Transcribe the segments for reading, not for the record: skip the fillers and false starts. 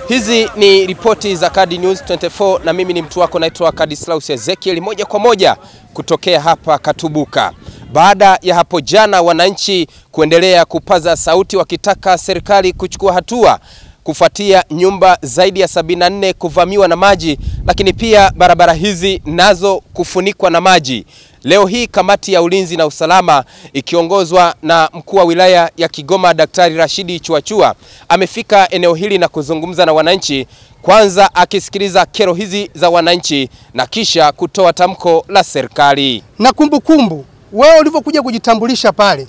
Hizi ni ripoti za Kadi News 24 na mimi ni mtu wako naitwa Kadislaus Ezekiel, moja kwa moja kutokea hapa Katubuka. Baada ya hapo jana wananchi kuendelea kupaza sauti wakitaka serikali kuchukua hatua kufuatia nyumba zaidi ya 74 kuvamiwa na maji, lakini pia barabara hizi nazo kufunikwa na maji. Leo hii kamati ya ulinzi na usalama ikiongozwa na mkuu wa wilaya ya Kigoma Daktari Rashidi Chuachua amefika eneo hili na kuzungumza na wananchi, kwanza akisikiliza kero hizi za wananchi na kisha kutoa tamko la serikali. Na kumbukumbu, wewe ulivyokuja kujitambulisha pale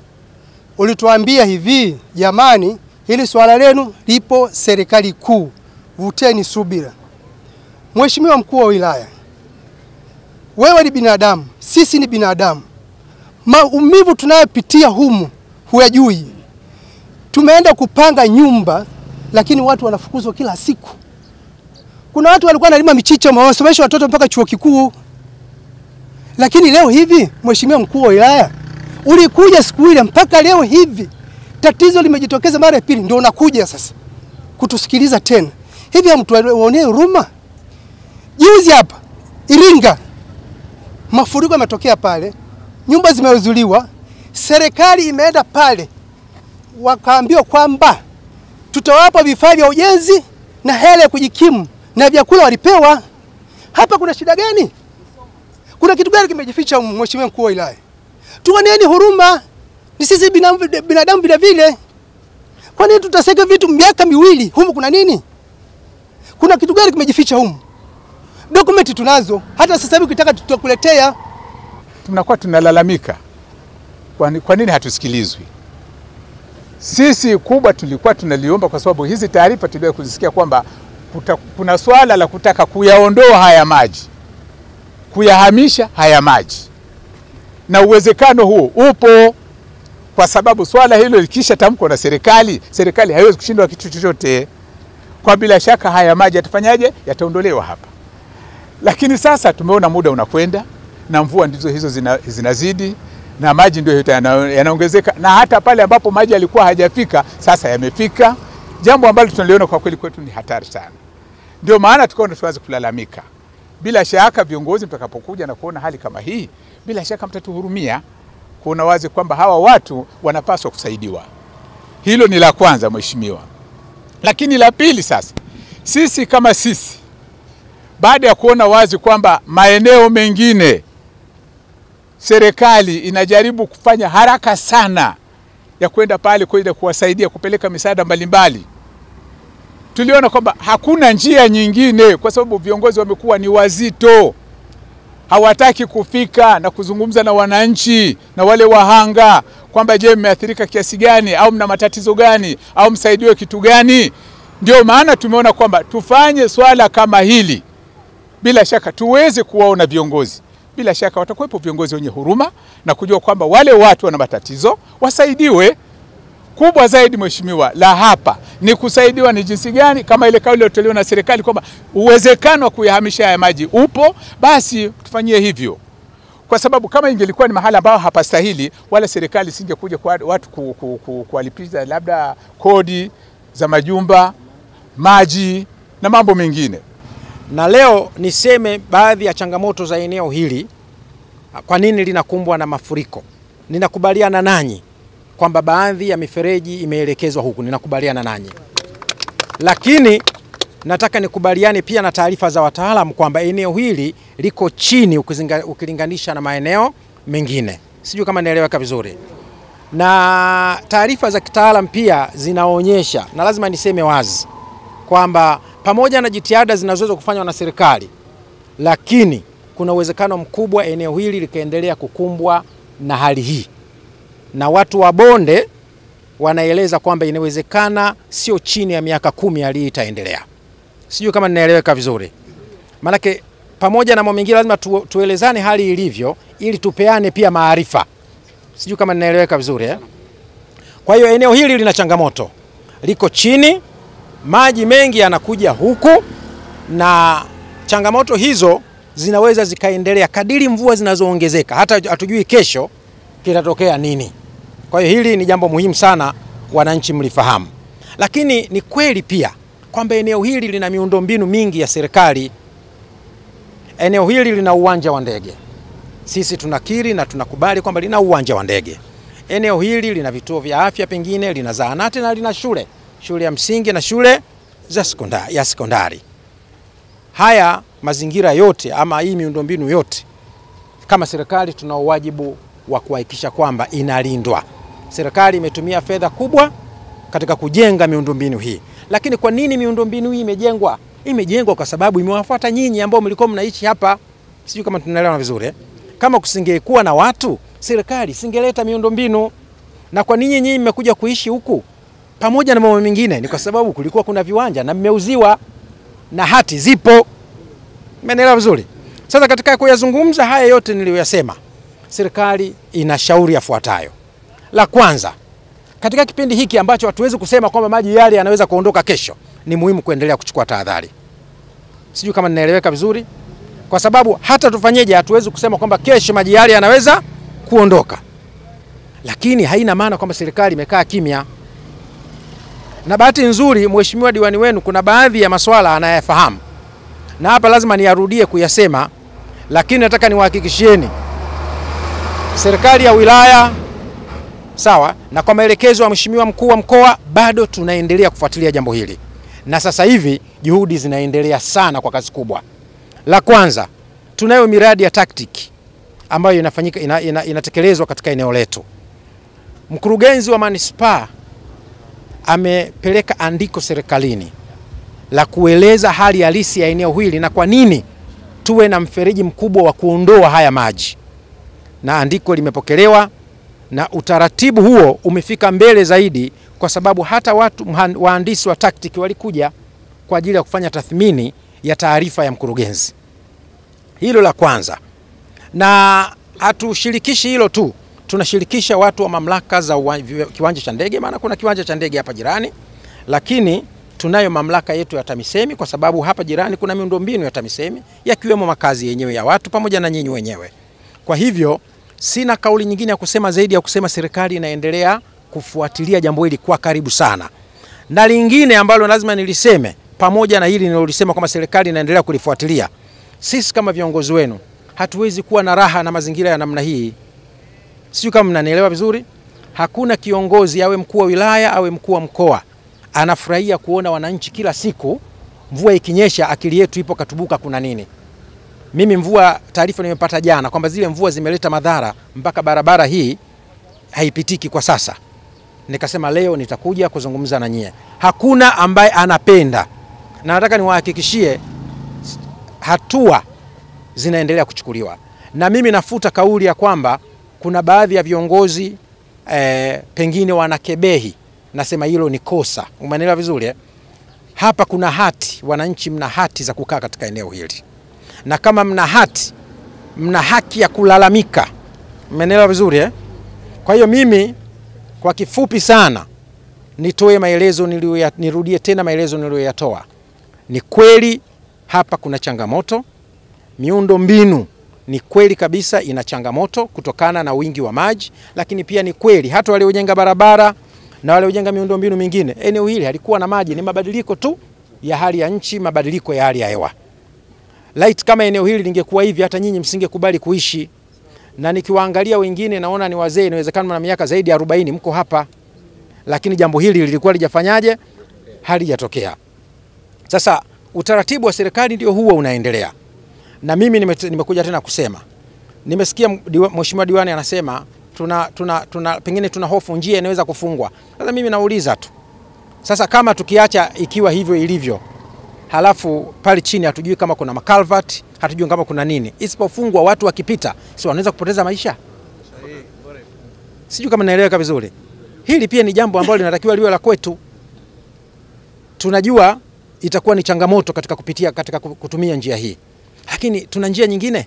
ulituambia hivi, jamani, hili swala lenu lipo serikali kuu, vuteni subira. Mheshimiwa mkuu wa wilaya, wewe ni binadamu, sisi ni binadamu. Maumivu tunayopitia humu huyajui. Tumeenda kupanga nyumba lakini watu wanafukuzwa kila siku. Kuna watu walikuwa wanalima michicha wanasomesha watoto mpaka chuo kikuu. Lakini leo hivi, Mheshimiwa mkuu wa wilaya, ulikuja siku ile mpaka leo hivi tatizo limejitokeza mara ya pili ndio unakuja sasa kutusikiliza tena. Hivi hamtuonee huruma? Juzi hapa Iringa mafuriko yametokea pale, nyumba zimeuzuliwa, serikali imeenda pale wakaambiwa kwamba tutawapa vifaa vya ujenzi na hela ya kujikimu na vyakula walipewa. Hapa kuna shida gani? Kuna kitu gani kimejificha Mheshimiwa mkuu wa wilaya? Tuoneeni huruma, ni sisi binadamu vile vile. Kwa nini tutaseka vitu miaka miwili? Humu kuna nini? Kuna kitu gani kimejificha humu? Dokumenti tunazo, hata sasa hivi ukitaka tutakuletea. Tunakuwa tunalalamika. Kwa nini hatusikilizwi? Sisi kubwa tulikuwa tunaliomba, kwa sababu hizi taarifa tuliwahi kuzisikia kwamba kuna swala la kutaka kuyaondoa haya maji, kuyahamisha haya maji. Na uwezekano huo upo, kwa sababu swala hilo likisha tamko na serikali haiwezi kushindwa kitu chochote. Kwa bila shaka haya maji yatafanyaje? Yataondolewa hapa. Lakini sasa tumeona muda unakwenda na mvua ndizo hizo zinazidi na maji ndio yanaongezeka, na hata pale ambapo maji yalikuwa hajafika sasa yamefika, jambo ambalo tunaliona kwa kweli kwetu ni hatari sana. Ndio maana tukaona tuanze kulalamika. Bila shaka viongozi mtakapokuja na kuona hali kama hii, bila shaka mtatuhurumia, kuona wazi kwamba hawa watu wanapaswa kusaidiwa. Hilo ni la kwanza mheshimiwa. Lakini la pili sasa, sisi kama sisi, baada ya kuona wazi kwamba maeneo mengine serikali inajaribu kufanya haraka sana ya kwenda pale kwenda kuwasaidia kupeleka misaada mbalimbali, tuliona kwamba hakuna njia nyingine, kwa sababu viongozi wamekuwa ni wazito. Hawataki kufika na kuzungumza na wananchi na wale wahanga kwamba je, mmeathirika kiasi gani au mna matatizo gani au msaidiwe kitu gani. Ndio maana tumeona kwamba tufanye swala kama hili. Bila shaka tuweze kuwaona viongozi. Bila shaka watakuwepo viongozi wenye huruma na kujua kwamba wale watu wana matatizo wasaidiwe. Kubwa zaidi mheshimiwa la hapa ni kusaidiwa ni jinsi gani, kama ile kauli iliyotolewa na serikali kwamba uwezekano wa kuyahamisha haya maji upo, basi tufanyie hivyo. Kwa sababu kama ingelikuwa ni mahala ambao hapastahili, wala serikali singekuja kwa watu kuwalipiza labda kodi za majumba, maji na mambo mengine. Na leo niseme baadhi ya changamoto za eneo hili, kwa nini linakumbwa na mafuriko. Ninakubaliana nanyi kwamba baadhi ya mifereji imeelekezwa huku, ninakubaliana nanyi. Lakini nataka nikubaliane pia na taarifa za wataalamu kwamba eneo hili liko chini ukilinganisha na maeneo mengine. Sijui kama naeleweka vizuri. Na taarifa za kitaalamu pia zinaonyesha, na lazima niseme wazi, kwamba pamoja na jitihada zinazoweza kufanywa na serikali, lakini kuna uwezekano mkubwa eneo hili likaendelea kukumbwa na hali hii. Na watu wa bonde wanaeleza kwamba inawezekana sio chini ya miaka 10 hali itaendelea. Sijui kama ninaeleweka vizuri. Manake pamoja na mambo mengine lazima tuelezane hali ilivyo ili tupeane pia maarifa. Sijui kama ninaeleweka vizuri Kwa hiyo eneo hili lina changamoto. Liko chini, maji mengi yanakuja huku, na changamoto hizo zinaweza zikaendelea kadiri mvua zinazoongezeka. Hata hatujui kesho kitatokea nini. Kwa hiyo hili ni jambo muhimu sana wananchi mlifahamu. Lakini ni kweli pia kwamba eneo hili lina miundombinu mingi ya serikali. Eneo hili lina uwanja wa ndege. Sisi tunakiri na tunakubali kwamba lina uwanja wa ndege. Eneo hili lina vituo vya afya, pengine lina zahanati na lina shule ya msingi na shule za sekondari. Haya mazingira yote ama hii miundombinu yote, kama serikali tuna wajibu wa kuhakikisha kwamba inalindwa. Serikali imetumia fedha kubwa katika kujenga miundombinu hii. Lakini kwa nini miundombinu hii imejengwa? Imejengwa kwa sababu imewafuata nyinyi ambao mlikuwa mnaishi hapa. Sijui kama tunaelewana vizuri. Kama kusingekuwa na watu, serikali singeleta miundombinu. Na kwa nini nyinyi mmekuja kuishi huku? Pamoja na mambo mengine ni kwa sababu kulikuwa kuna viwanja na mmeuziwa na hati zipo. Mmenielewa vizuri? Sasa katika kuyazungumza haya yote niliyoyasema, serikali inashauri yafuatayo. La kwanza, katika kipindi hiki ambacho hatuwezi kusema kwamba maji yale yanaweza kuondoka kesho, ni muhimu kuendelea kuchukua tahadhari. Sijui kama ninaeleweka vizuri, kwa sababu hata tufanyeje hatuwezi kusema kwamba kesho maji yale yanaweza kuondoka. Lakini haina maana kwamba serikali imekaa kimya. Na bahati nzuri mheshimiwa diwani wenu kuna baadhi ya masuala anayafahamu. Na hapa lazima niyarudie kuyasema, lakini nataka niwahakikishieni serikali ya wilaya sawa, na kwa maelekezo ya mheshimiwa mkuu wa mkoa bado tunaendelea kufuatilia jambo hili. Na sasa hivi juhudi zinaendelea sana kwa kazi kubwa. La kwanza, tunayo miradi ya tactic ambayo inafanyika inatekelezwa katika eneo letu. Mkurugenzi wa manispaa amepeleka andiko serikalini la kueleza hali halisi ya eneo hili na kwa nini tuwe na mfereji mkubwa wa kuondoa haya maji. Na andiko limepokelewa na utaratibu huo umefika mbele zaidi, kwa sababu hata wahandisi wa tactic walikuja kwa ajili ya kufanya tathmini ya taarifa ya mkurugenzi. Hilo la kwanza. Na hatushirikishi hilo tu, tunashirikisha watu wa mamlaka za kiwanja cha ndege, maana kuna kiwanja cha ndege hapa jirani, lakini tunayo mamlaka yetu ya TAMISEMI, kwa sababu hapa jirani kuna miundombinu ya TAMISEMI yakiwemo makazi yenyewe ya watu pamoja na nyinyi wenyewe. Kwa hivyo sina kauli nyingine ya kusema zaidi ya kusema serikali inaendelea kufuatilia jambo hili kwa karibu sana. Na lingine ambalo lazima niliseme pamoja na hili nilolisema kwamba serikali inaendelea kulifuatilia, sisi kama viongozi wenu hatuwezi kuwa na raha na mazingira ya namna hii. Sio kama mnanielewa vizuri. Hakuna kiongozi awe mkuu wa wilaya awe mkuu wa mkoa anafurahia kuona wananchi kila siku mvua ikinyesha akili yetu ipo Katubuka kuna nini. Mimi mvua, taarifa nimepata jana kwamba zile mvua zimeleta madhara mpaka barabara hii haipitiki kwa sasa. Nikasema leo nitakuja kuzungumza na nyie. Hakuna ambaye anapenda, na nataka niwahakikishie hatua zinaendelea kuchukuliwa. Na mimi nafuta kauli ya kwamba kuna baadhi ya viongozi pengine wanakebehi. Nasema hilo ni kosa. Umeelewa vizuri? Hapa kuna hati, wananchi mna hati za kukaa katika eneo hili. Na kama mna hati, mna haki ya kulalamika. Umeelewa vizuri? Kwa hiyo mimi kwa kifupi sana nitoe maelezo nirudie tena maelezo niliyoyatoa. Ni kweli hapa kuna changamoto. Miundo mbinu ni kweli kabisa ina changamoto kutokana na wingi wa maji, lakini pia ni kweli hata wale waliojenga barabara na wale waliojenga miundo mbinu mingine, eneo hili halikuwa na maji, ni mabadiliko tu ya hali ya nchi, mabadiliko ya hali ya hewa. Light kama eneo hili lingekuwa hivi hata nyinyi msingekubali kuishi. Na nikiwaangalia wengine naona ni wazee, inawezekana na miaka zaidi ya 40 mko hapa. Lakini jambo hili lilikuwa lijafanyaje? Halijatokea. Sasa utaratibu wa serikali ndio huo unaendelea. Na mimi nimekuja tena kusema. Nimesikia mheshimiwa diwani anasema pengine tuna hofu njia inaweza kufungwa. Sasa mimi nauliza tu. Sasa kama tukiacha ikiwa hivyo ilivyo, halafu pale chini hatujui kama kuna makalvert, hatujui kama kuna nini, isipofungwa watu wakipita, si wanaweza kupoteza maisha? Sijui kama naeleweka vizuri. Hili pia ni jambo ambalo linatakiwa liwe la kwetu. Tunajua itakuwa ni changamoto katika kutumia njia hii. Lakini tuna njia nyingine.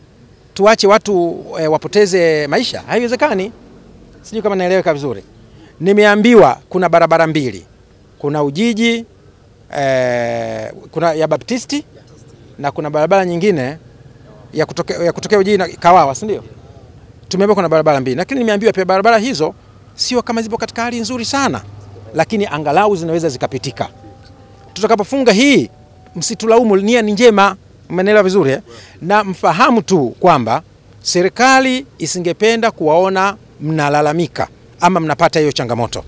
Tuache watu wapoteze maisha? Haiwezekani. Sijui kama naeleweka vizuri. Nimeambiwa kuna barabara mbili. Kuna Ujiji, kuna ya Baptisti na kuna barabara nyingine ya kutokea Ujiji na Kawawa, si ndio? Tumeambiwa kuna barabara mbili. Lakini nimeambiwa pia barabara hizo sio kama zipo katika hali nzuri sana. lakini angalau zinaweza zikapitika. Tutakapofunga hii, msitulaumu, nia ni njema, umeelewa vizuri na mfahamu tu kwamba serikali isingependa kuwaona mnalalamika ama mnapata hiyo changamoto.